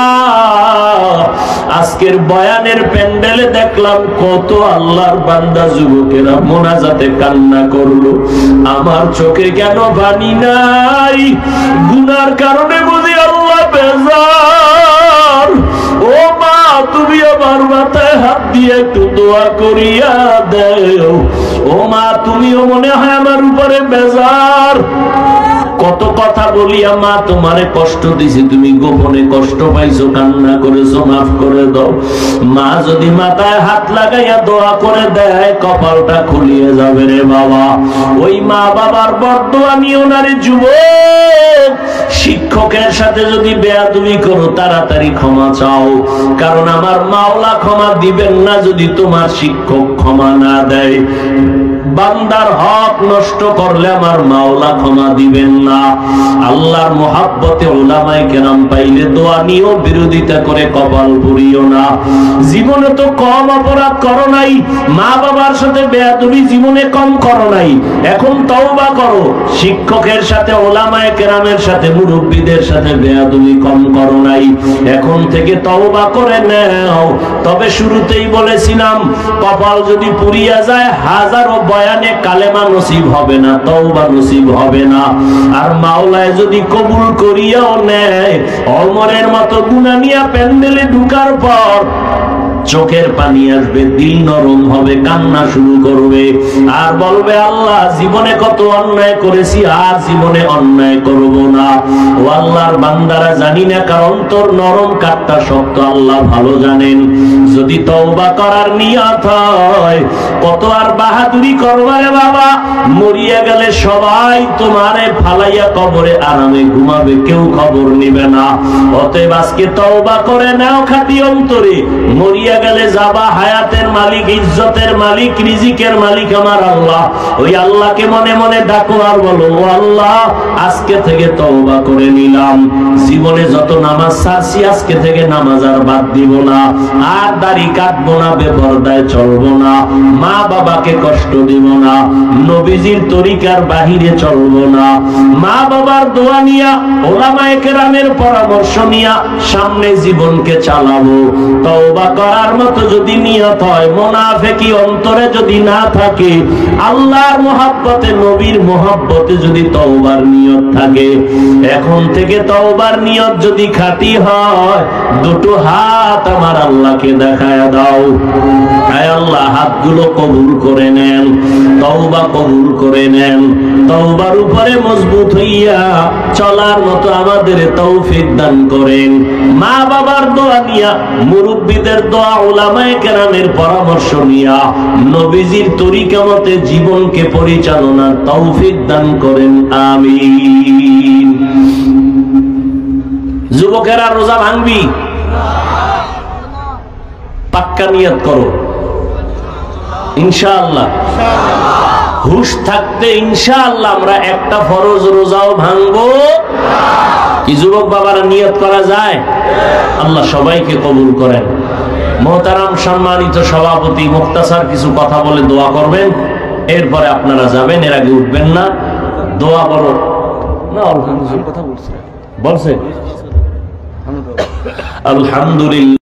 আজকের বয়ানের প্যান্ডেলে দেখলাম কত আল্লাহর বান্দা যুবকেরা মোনাজাতে কান্না করলো, আমার চোখে কেন পানি নাই? গুনার কারণে বুঝি আল্লাহ বেজার। ও মা, তুমি আমার মাথায় হাত দিয়ে একটু দোয়া করিয়া দেও। ও মা, তুমিও মনে হয় আমার উপরে বেজার। কত কথা বলিয়া মা তোমারে কষ্ট দিছি, তুমি গোপনে কষ্ট পাইছো, কান্না করেছো, মাফ করে দাও। মা যদি মাথায় হাত লাগাইয়া দোয়া করে দেয়, কপালটা খুলিয়ে যাবে রে বাবা। ওই মা বাবার বরদোয়া নিও না রে যুবক। শিক্ষকের সাথে যদি বেয়াদবি করো, তাড়াতাড়ি ক্ষমা চাও, কারণ আমার মাওলা ক্ষমা দিবেন না যদি তোমার শিক্ষক ক্ষমা না দেয়। বান্দার হক নষ্ট করলে আমার মাওলা ক্ষমা দিবেন না। আল্লাহর মহাব্বতে উলামায়ে কেরাম পাইলে দোয়া নিও, বিরোধিতা করে কপাল পুড়িও না। জীবনে তো কম অপরাধ করো নাই, মা বাবার সাথে বেয়াদবি জীবনে কম করো নাই, এখন তওবা করো। শিক্ষকের সাথে, উলামায়ে কেরামের সাথে, মুরব্বীদের সাথে বেয়াদবি কম করো নাই, এখন থেকে তওবা করে নাও। তবে শুরুতেই বলেছিলাম, কপাল যদি পুড়িয়া যায় হাজারো বয়ানে কালেমা নসিব হবে না, তওবা নসিব হবে না। আর মাওলায় যদি কবুল করিয়াও নেয়, ওমরের মতো গুনাহ নিয়ে প্যান্ডেলে ঢুকার পর চোখের পানি আসবে, দিল নরম হবে, কান্না শুরু করবে আর বলবে আল্লাহ জীবনে কত অন্যায় করেছি, আর জীবনে অন্যায় করব না। ও আল্লাহর বান্দারা, জানি না কার অন্তর নরম কাটটা শক্ত, আল্লাহ ভালো জানেন। যদি তওবা করার নিয়ত হয়, কত আর বাহাদুরি করবারে বাবা, মরিয়া গেলে সবাই তোমারে ফালাইয়া কবরে আরামে ঘুমাবে, কেউ খবর নিবে না। অতএব আজকে তওবা করে নাও খাঁটি অন্তরে, মরিয়া গেলে যাবা হায়াতের মালিক, ইজ্জতের মালিক, রিজিকের মালিক আমার আল্লাহ। ওই আল্লাহকে মনে মনে ডাকো আর বলো, ও আল্লাহ আজকে থেকে তওবা করে নিলাম, জীবনে যত নামাজ ছাড়ছি আজকে থেকে নামাজ আর বাদ দিব না, আর দাড়ি কাটবো না, বেপরদায় চলবো না, মা বাবাকে কষ্ট দিব না, নবীজির তরিকার বাহিরে চলবো না, মা বাবার দোয়া নিয়া, ওলামায়ে কেরামের পরামর্শ নিয়া সামনে জীবনকে চালাবো। তওবা করার মতো যদি নিয়ত হয়, মুনাফিকি অন্তরে যদি না থাকে, আল্লাহর মহব্বতে, নবীর মহব্বতে যদি তওবার নিয়ত থাকে, এখন থেকে তওবার নিয়ত যদি খাঁটি হয়, দুটো হাত আমার আল্লাহকে দেখায়া দাও। আয় আল্লাহ, হাতগুলো কবুল করে নেন, তওবা কবুল করে নেন, তওবার উপরে মজবুত হইয়া চলার মতো আমাদের তৌফিক দান করেন। মা বাবার দোয়া নিয়া, মুরব্বীদের দোয়া, উলামায়ে কেরামের পরামর্শ নিয়া, নবীজির তরিকা মতে জীবনকে পরিচালনার তৌফিক দান করেন, আমিন। যুবকেরা রোজা ভাঙবি? পাক্কা নিয়ত করো ইনশাআল্লাহ। হুশ থাকতে ইনশাআল্লাহ আমরা একটা ফরজ রোজাও ভাঙবো। কি যুবক বাবারা নিয়ত করা যায়? আল্লাহ সবাইকে কবুল করেন। মোহতারাম সম্মানিত সভাপতি মুখতাসার কিছু কথা বলে দোয়া করবেন, এরপরে আপনারা যাবেন, এর আগে উঠবেন না। দোয়া বলো না, কথা বলছে আলহামদুলিল্লাহ।